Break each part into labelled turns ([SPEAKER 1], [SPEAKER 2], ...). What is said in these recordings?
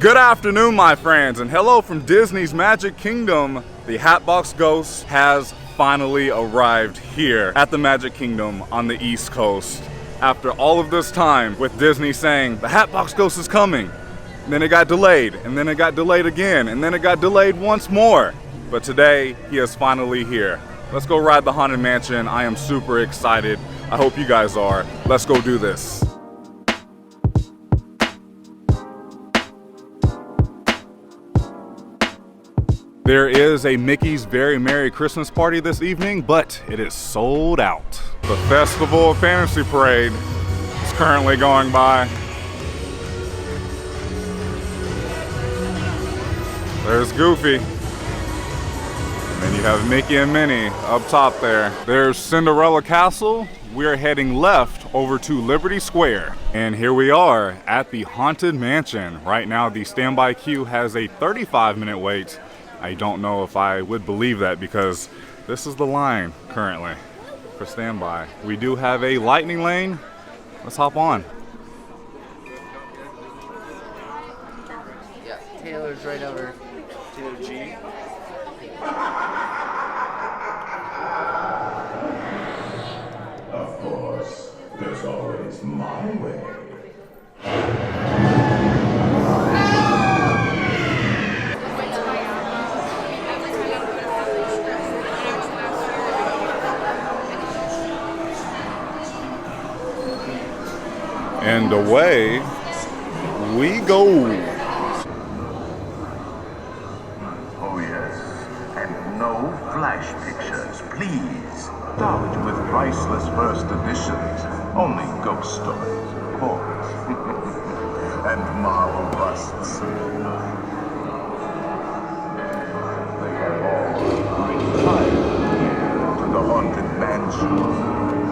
[SPEAKER 1] Good afternoon, my friends, and hello from Disney's Magic Kingdom. The Hatbox Ghost has finally arrived here at the Magic Kingdom on the East Coast. After all of this time with Disney saying, the Hatbox Ghost is coming. And then it got delayed, and then it got delayed again, and then it got delayed once more. But today, he is finally here. Let's go ride the Haunted Mansion. I am super excited. I hope you guys are. Let's go do this. There is a Mickey's Very Merry Christmas Party this evening, but it is sold out. The Festival of Fantasy Parade is currently going by. There's Goofy. And then you have Mickey and Minnie up top there. There's Cinderella Castle. We're heading left over to Liberty Square. And here we are at the Haunted Mansion. Right now, the standby queue has a 35-minute wait. I don't know if I would believe that because this is the line currently for standby. We do have a lightning lane. Let's hop on.
[SPEAKER 2] Yeah, Taylor's right over to G.
[SPEAKER 3] Of course, there's always my way.
[SPEAKER 1] And away we go.
[SPEAKER 3] Oh yes, and no flash pictures, please. Start with priceless first editions. Only ghost stories, of course. And marble busts. They have all retired here to the Haunted Mansion.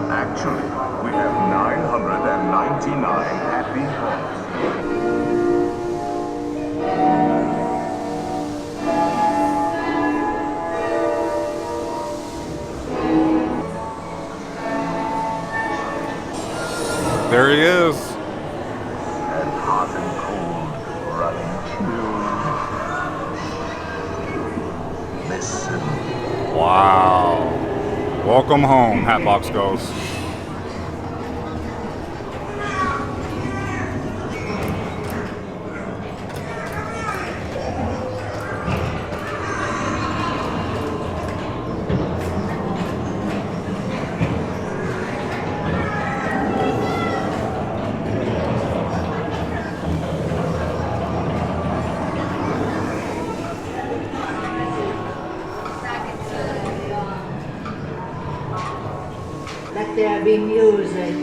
[SPEAKER 3] Actually, we have 999 happy haunts.
[SPEAKER 1] There he is.
[SPEAKER 3] And hot and cold, running chills. Listen.
[SPEAKER 1] Wow. Welcome home, Hatbox Ghost.
[SPEAKER 4] Let there be music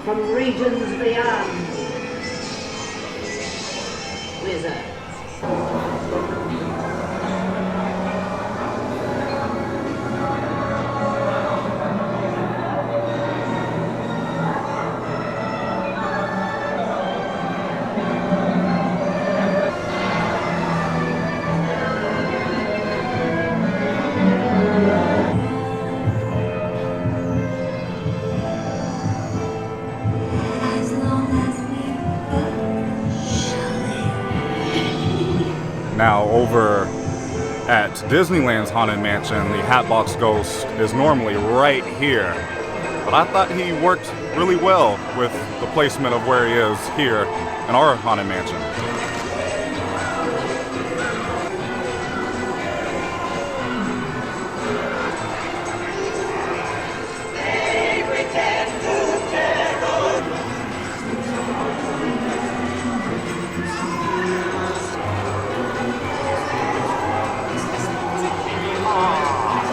[SPEAKER 4] from regions beyond. Wizards.
[SPEAKER 1] Now over at Disneyland's Haunted Mansion, the Hatbox Ghost is normally right here. But I thought he worked really well with the placement of where he is here in our Haunted Mansion.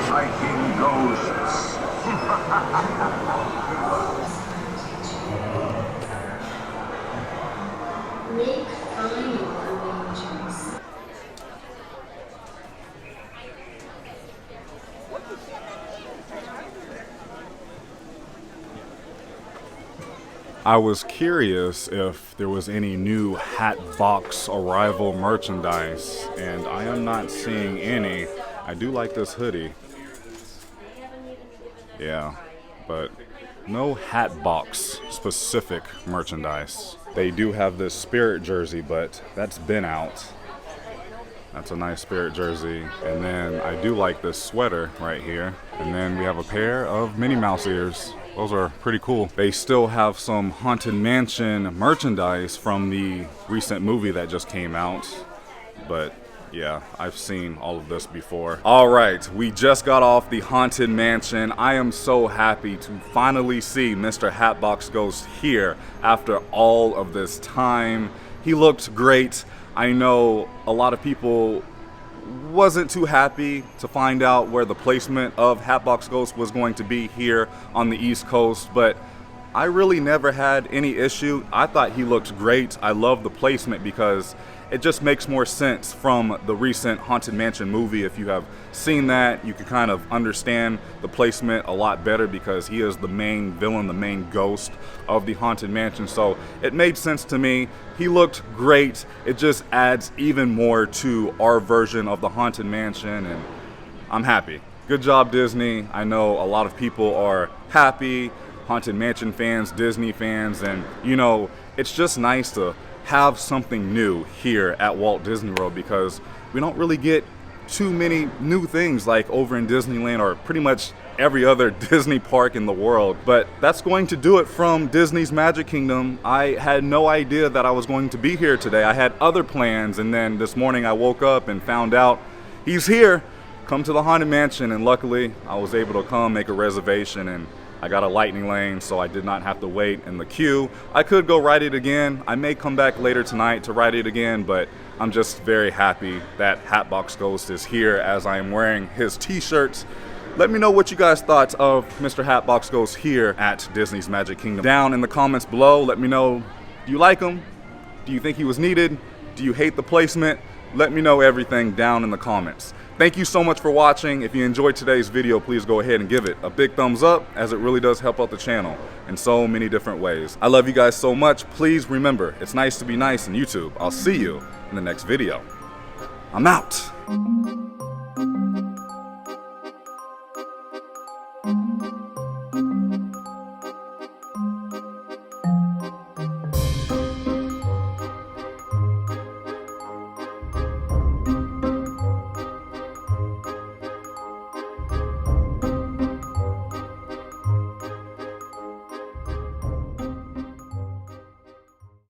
[SPEAKER 3] Hiking ghosts.
[SPEAKER 5] Make final arrangements.
[SPEAKER 1] I was curious if there was any new Hatbox arrival merchandise, and I am not seeing any. I do like this hoodie. Yeah, but no Hatbox specific merchandise. They do have this Spirit jersey, but that's been out. That's a nice Spirit jersey. And then I do like this sweater right here. And then we have a pair of Minnie Mouse ears. Those are pretty cool. They still have some Haunted Mansion merchandise from the recent movie that just came out. But yeah, I've seen all of this before. All right, we just got off the Haunted Mansion. I am so happy to finally see Mr. Hatbox Ghost here after all of this time. He looked great. I know a lot of people wasn't too happy to find out where the placement of Hatbox Ghost was going to be here on the East Coast, but I really never had any issue. I thought he looked great. I love the placement because it just makes more sense from the recent Haunted Mansion movie. If you have seen that, you can kind of understand the placement a lot better because he is the main villain, the main ghost of the Haunted Mansion. So it made sense to me. He looked great. It just adds even more to our version of the Haunted Mansion, and I'm happy. Good job, Disney. I know a lot of people are happy, Haunted Mansion fans, Disney fans, and you know, it's just nice to have something new here at Walt Disney World because we don't really get too many new things like over in Disneyland or pretty much every other Disney park in the world. But that's going to do it from Disney's Magic Kingdom. I had no idea that I was going to be here today. I had other plans, and then this morning I woke up and found out he's here. Come to the Haunted Mansion, and luckily I was able to come make a reservation, and I got a lightning lane, so I did not have to wait in the queue. I could go ride it again. I may come back later tonight to ride it again, but I'm just very happy that Hatbox Ghost is here as I am wearing his t-shirts. Let me know what you guys thought of Mr. Hatbox Ghost here at Disney's Magic Kingdom. Down in the comments below, let me know, do you like him? Do you think he was needed? Do you hate the placement? Let me know everything down in the comments. Thank you so much for watching. If you enjoyed today's video, please go ahead and give it a big thumbs up, as it really does help out the channel in so many different ways. I love you guys so much. Please remember, it's nice to be nice in YouTube. I'll see you in the next video. I'm out.